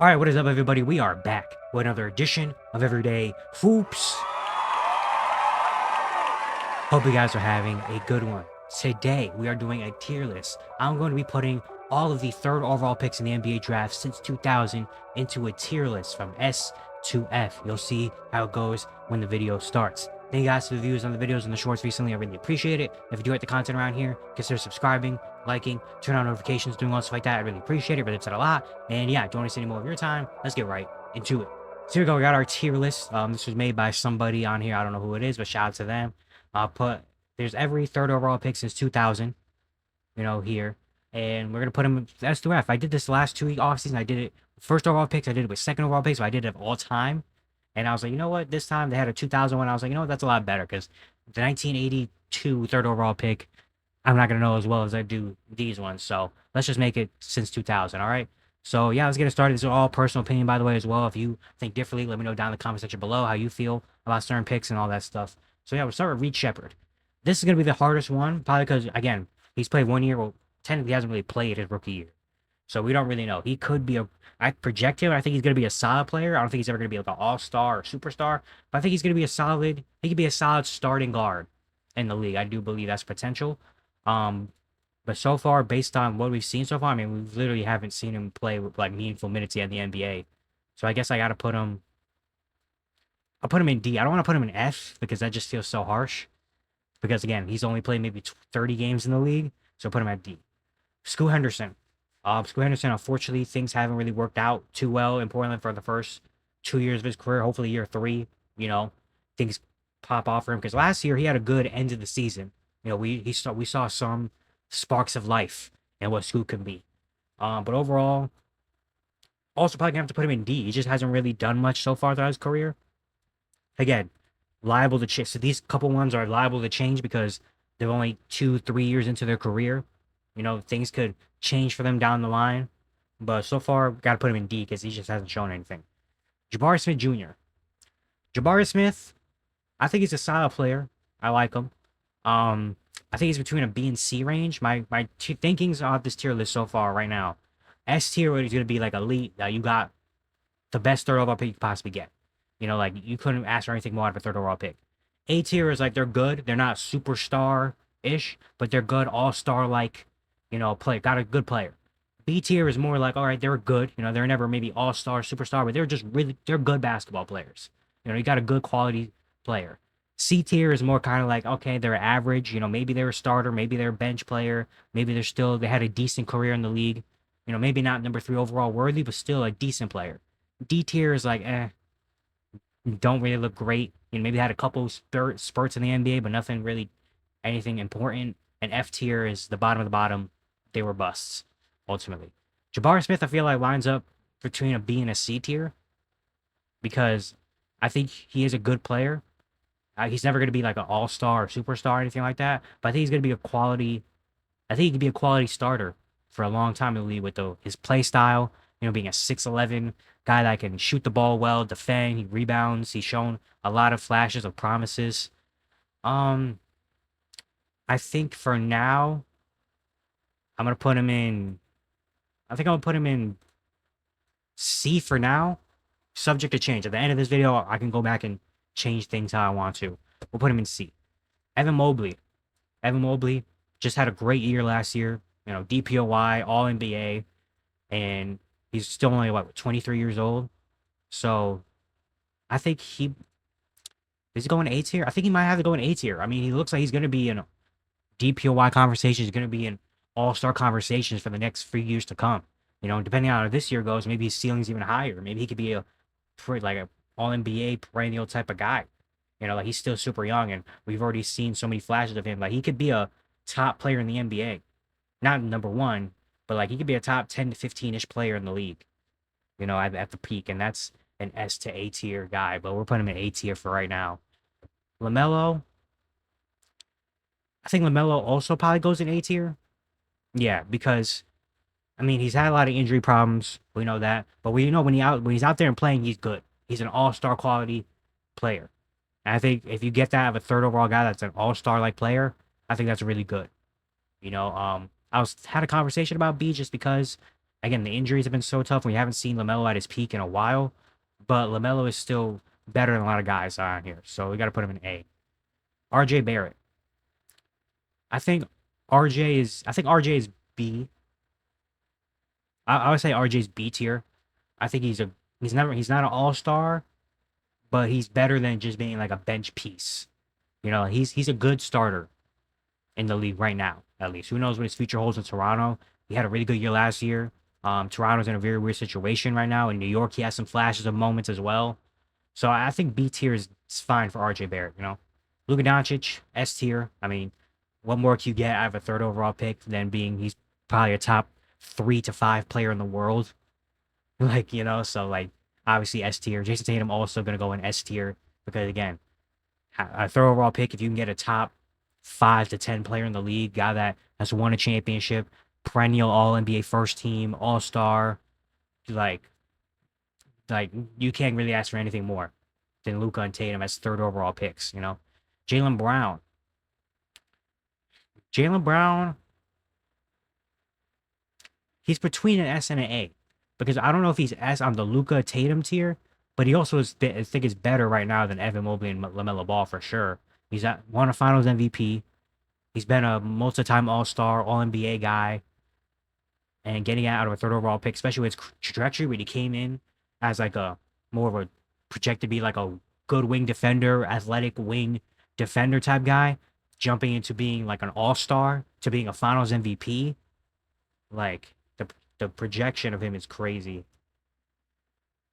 All right, what is up, everybody? We are back with another edition of Everyday Hoops. Hope you guys are having a good one. Today, we are doing a tier list. I'm going to be putting all of the third overall picks in the NBA draft since 2000 into a tier list from S to F. You'll see how it goes when the video starts. Thank you guys for the views on the videos and the shorts recently. I really appreciate it. If you do like the content around here, consider subscribing, liking, turn on notifications, doing all stuff like that. I really appreciate it. Really upset a lot. And yeah, don't waste any more of your time. Let's get right into it. So here we go. We got our tier list. This was made by somebody on here. I don't know who it is, but shout out to them. There's every third overall pick since 2000, here. And we're going to put them S through F. I did this last 2 week offseason. I did it first overall picks. I did it with second overall picks. So I did it all time. And I was like, you know what? This time they had a 2001. I was like, you know what? That's a lot better because the 1982 third overall pick, I'm not going to know as well as I do these ones. So let's just make it since 2000. All right. So yeah, let's get it started. This is all personal opinion, by the way, as well. If you think differently, let me know down in the comment section below how you feel about certain picks and all that stuff. So yeah, we'll start with Reed Sheppard. This is going to be the hardest one, probably because, again, he's played 1 year. Well, technically, he hasn't really played his rookie year. So we don't really know. He could be I project him. I think he's going to be a solid player. I don't think he's ever going to be like an all-star or superstar. But I think he's going to be he could be a solid starting guard in the league. I do believe that's potential. But so far, based on what we've seen so far, I mean, we literally haven't seen him play with like meaningful minutes yet in the NBA. So I guess I got to put him. I'll put him in D. I don't want to put him in F because that just feels so harsh. Because again, he's only played maybe 30 games in the league, so put him at D. Scoot Henderson. Scoot Henderson, unfortunately, things haven't really worked out too well in Portland for the first 2 years of his career. Hopefully, year three, things pop off for him. Because last year he had a good end of the season. We saw some sparks of life in what Scoot can be. But overall, also probably gonna have to put him in D. He just hasn't really done much so far throughout his career. Again, liable to change. So these couple ones are liable to change because they're only 2-3 years into their career. Things could change for them down the line. But so far, got to put him in D because he just hasn't shown anything. Jabari Smith Jr. Jabari Smith, I think he's a solid player. I like him. I think he's between a B and C range. My thinkings on this tier list so far right now. S tier is going to be like elite. You got the best third overall pick you could possibly get. Like you couldn't ask for anything more out of a third overall pick. A tier is like they're good. They're not superstar-ish, but they're good all-star like, play. Got a good player. B tier is more like, all right, they're good. They're never maybe all-star, superstar, but they're good basketball players. You got a good quality player. C tier is more kind of like, okay, they're average. Maybe they're a starter, maybe they're a bench player, maybe they had a decent career in the league. Maybe not number 3 overall worthy, but still a decent player. D tier is like, don't really look great. Maybe had a couple spurts in the NBA, but nothing really, anything important. And F tier is the bottom of the bottom. They were busts, ultimately. Jabari Smith, I feel like lines up between a B and a C tier because I think he is a good player. He's never going to be like an all-star or superstar or anything like that, but I think he's going to be I think he could be a quality starter for a long time in the league with his play style, being a 6'11 guy that can shoot the ball well, defend, he rebounds. He's shown a lot of flashes of promises. I think for now, I'm gonna put him in. I think I'm gonna put him in C for now, subject to change. At the end of this video, I can go back and change things how I want to. We'll put him in C. Evan Mobley. Evan Mobley just had a great year last year. DPOY, All NBA, and he's still only 23 years old. So I think is he going A tier? I think he might have to go in A tier. I mean, he looks like he's going to be in DPOY conversations. He's going to be in all-star conversations for the next few years to come. Depending on how this year goes, maybe his ceiling's even higher. Maybe he could be a all NBA perennial type of guy. Like he's still super young, and we've already seen so many flashes of him. Like he could be a top player in the NBA, not number 1, but like he could be a top 10 to 15-ish player in the league. At the peak, and that's an S to A tier guy. But we're putting him in A tier for right now. LaMelo, I think LaMelo also probably goes in A tier. Yeah, because I mean he's had a lot of injury problems. We know that, but we know when he's out there and playing, he's good. He's an all-star quality player. And I think if you get that of a third overall guy that's an all-star like player, I think that's really good. I had a conversation about B just because Again, the injuries have been so tough. We haven't seen LaMelo at his peak in a while, but LaMelo is still better than a lot of guys on here. So we got to put him in A. RJ Barrett. I think RJ is B. I would say RJ's B tier. I think he's not an all-star, but he's better than just being like a bench piece. You know, he's a good starter in the league right now, at least. Who knows what his future holds in Toronto? He had a really good year last year. Toronto's in a very weird situation right now. In New York, he has some flashes of moments as well. So I think B tier is fine for RJ Barrett, you know. Luka Doncic, S tier. I mean, what more can you get out of a third overall pick than being he's probably a top 3 to 5 player in the world? Like, you know, so like obviously S tier. Jason Tatum also gonna go in S tier because again, a third overall pick, if you can get a top 5 to 10 player in the league, guy that has won a championship, perennial all NBA first team, all star, like like you can't really ask for anything more than Luka and Tatum as third overall picks, you know. Jalen Brown. Jalen Brown, he's between an S and an A. Because I don't know if he's S on the Luka Tatum tier, but he also is I think is better right now than Evan Mobley and LaMelo Ball for sure. He's won a Finals MVP. He's been a multi-time All-Star, All-NBA guy, and getting out of a third overall pick, especially with his trajectory when he came in as like a more of a projected to be like a good wing defender, athletic wing defender type guy, jumping into being like an All-Star to being a Finals MVP. Like the projection of him is crazy.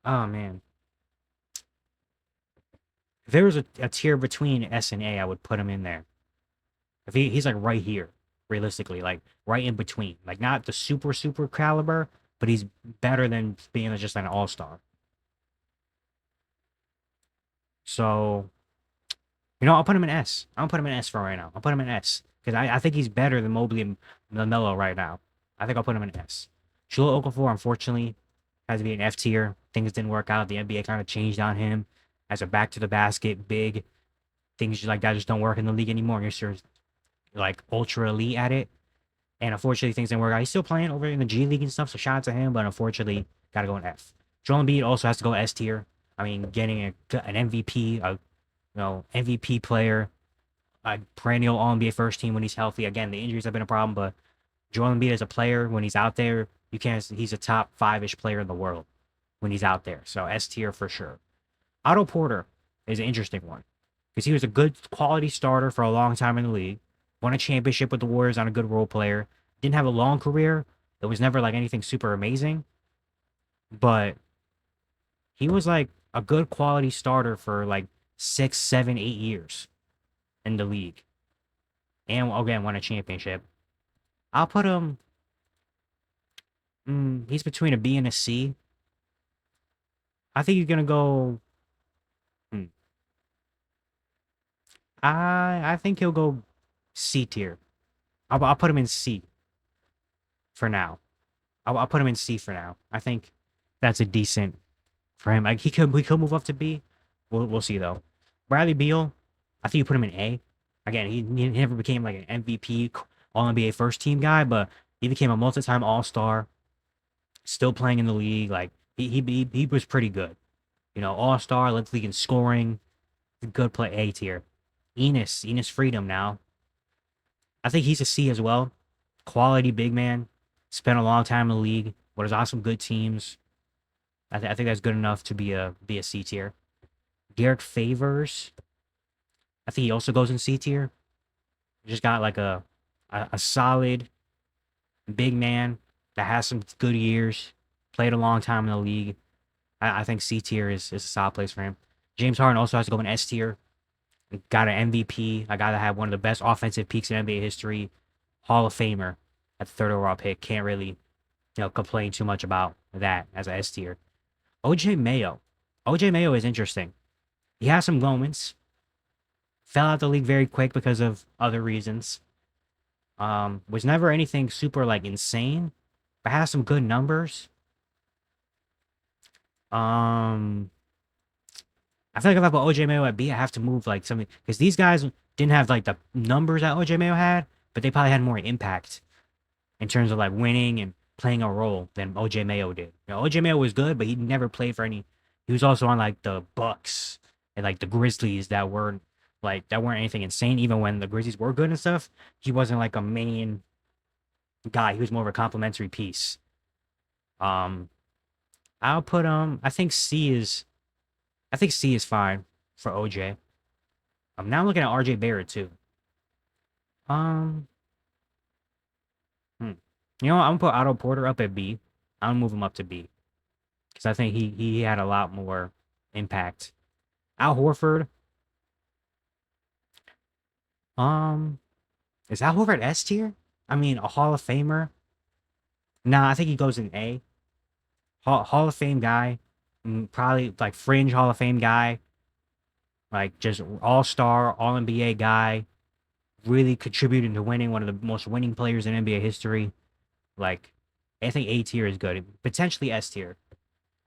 Oh man. If there was a tier between S and A, I would put him in there. If he's like right here, realistically, like right in between, like not the super caliber, but he's better than being just an all star. So, you know, I'll put him in S. I'll put him in S for right now. I'll put him in S because I think he's better than Mobley and LaMelo right now. I think I'll put him in S. Jahlil Okafor, unfortunately, has to be an F tier. Things didn't work out. The NBA kind of changed on him as a back to the basket big. Things like that just don't work in the league anymore. You're like ultra elite at it. And unfortunately, things didn't work out. He's still playing over in the G League and stuff, so shout out to him. But unfortunately, got to go in F. Joel Embiid also has to go S tier. I mean, getting an MVP, MVP player, a perennial All NBA first team when he's healthy. Again, the injuries have been a problem, but Joel Embiid as a player when he's out there, you can't. He's a top 5-ish player in the world when he's out there. So S tier for sure. Otto Porter is an interesting one because he was a good quality starter for a long time in the league. Won a championship with the Warriors on a good role player. Didn't have a long career. It was never like anything super amazing. But he was like a good quality starter for like 6, 7, 8 years in the league. And again, won a championship. I'll put him. He's between a B and a C. I think you're gonna go. I think he'll go C tier. I'll put him in C for now. I'll put him in C for now. I think that's a decent for him. Like he could move up to B. We'll see though. Bradley Beal, I think you put him in A. Again, he never became like an MVP, All NBA first team guy, but he became a multi-time All Star. Still playing in the league. Like he was pretty good. You know, All Star, led the league in scoring. Good play, A tier. Enes Freedom now. I think he's a C as well. Quality big man. Spent a long time in the league. But has awesome good teams. I think that's good enough to be a C tier. Derek Favors. I think he also goes in C tier. Just got like a solid big man that has some good years. Played a long time in the league. I think C tier is a solid place for him. James Harden also has to go in S tier. Got an MVP, a guy that had one of the best offensive peaks in NBA history, Hall of Famer at the third overall pick. Can't really, complain too much about that as a S tier. OJ Mayo. OJ Mayo is interesting. He has some moments. Fell out the league very quick because of other reasons. Was never anything super like insane, but has some good numbers. I feel like if I put OJ Mayo at B, I have to move like something because these guys didn't have like the numbers that OJ Mayo had, but they probably had more impact in terms of like winning and playing a role than OJ Mayo did. You know, OJ Mayo was good, but he never played for any. He was also on like the Bucks and like the Grizzlies that weren't anything insane. Even when the Grizzlies were good and stuff, he wasn't like a main guy. He was more of a complimentary piece. Um, I'll put I think C is fine for OJ. I'm now looking at RJ Barrett too. Um, hmm. You know what? I'm gonna put Otto Porter up at B. I'll move him up to B because I think he had a lot more impact. Al Horford. Um, is Al Horford S tier? I mean, a Hall of Famer. Nah, I think he goes in A. Hall of Fame guy. Probably like fringe Hall of Fame guy. Like just all star, all NBA guy. Really contributing to winning, one of the most winning players in NBA history. Like, I think A tier is good. Potentially S tier.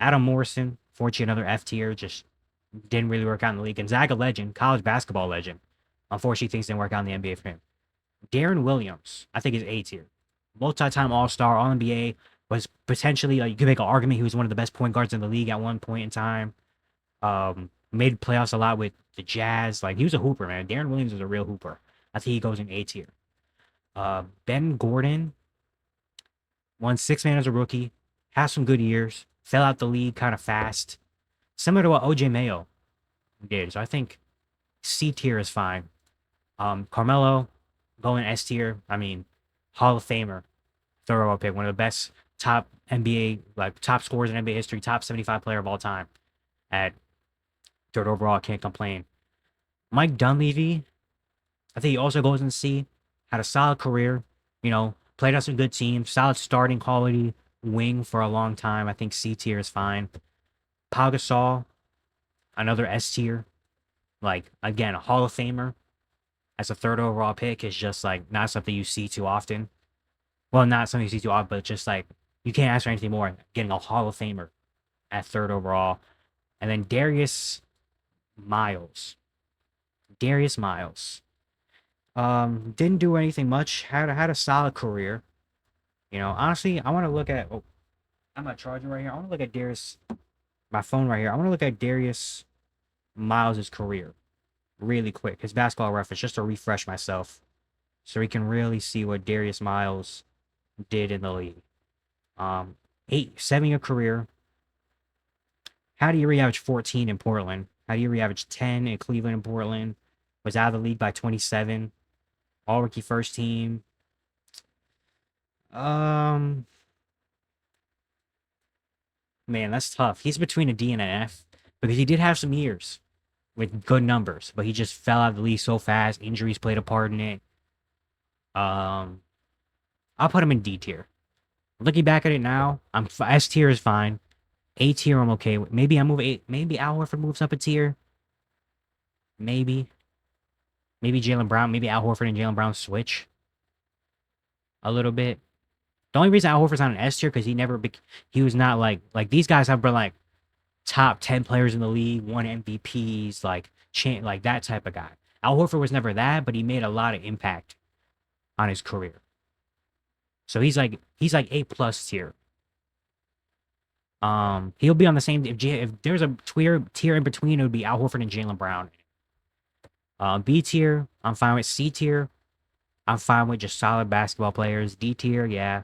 Adam Morrison, fortunately another F tier, just didn't really work out in the league. Gonzaga legend, college basketball legend. Unfortunately, things didn't work out in the NBA for him. Darren Williams, I think is A tier. Multi-time All-Star, All-NBA, was potentially, like, you could make an argument he was one of the best point guards in the league at one point in time. Made playoffs a lot with the Jazz. Like, he was a hooper, man. Darren Williams was a real hooper. I think he goes in A tier. Ben Gordon won 6 man as a rookie, has some good years, fell out the league kind of fast, similar to what OJ Mayo did. So I think C tier is fine. Carmelo going S tier. I mean, Hall of Famer, third overall pick, one of the best top NBA, like top scorers in NBA history, top 75 player of all time. At third overall, can't complain. Mike Dunleavy, I think he also goes in C. Had a solid career, you know, played on some good teams, solid starting quality wing for a long time. I think C tier is fine. Pau Gasol, another S tier. Like, again, a Hall of Famer as a third overall pick is just like not something you see too often. Well, not something you see too often, but just like you can't ask for anything more. Getting a Hall of Famer at third overall. And then Darius Miles. Darius Miles. Didn't do anything much. Had a solid career. You know, honestly, I want to look at. Oh, I'm not charging right here. I want to look at Darius. My phone right here. I want to look at Darius Miles' career really quick. His basketball reference, just to refresh myself, so we can really see what Darius Miles did in the league. 7-year career. How do you re-average 14 in Portland? How do you re-average 10 in Cleveland and Portland? Was out of the league by 27. All rookie first team. Man, that's tough. He's between a D and an F because he did have some years with good numbers, but he just fell out of the league so fast. Injuries played a part in it. I'll put him in D tier. Looking back at it now, S tier is fine. A tier I'm okay with. Maybe I move A. Maybe Al Horford moves up a tier. Maybe Jaylen Brown. Maybe Al Horford and Jaylen Brown switch a little bit. The only reason Al Horford's on an S tier because he was not like these guys have been like top 10 players in the league, won MVPs, like that type of guy. Al Horford was never that, but he made a lot of impact on his career. So he's like A plus tier. He'll be on the same. If there's a tier in between, it would be Al Horford and Jaylen Brown. B tier, I'm fine with. C tier, I'm fine with just solid basketball players. D tier, yeah,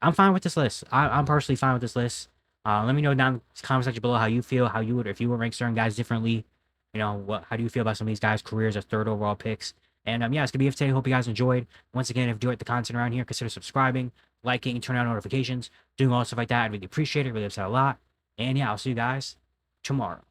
I'm fine with this list. I'm personally fine with this list. Let me know down in the comment section below how you feel, how you would, if you would rank certain guys differently. You know, how do you feel about some of these guys' careers as third overall picks? And yeah, it's gonna be it for today. Hope you guys enjoyed. Once again, if you enjoyed the content around here, consider subscribing, liking, turning on notifications, doing all stuff like that. I'd really appreciate it. Really upset a lot. And yeah, I'll see you guys tomorrow.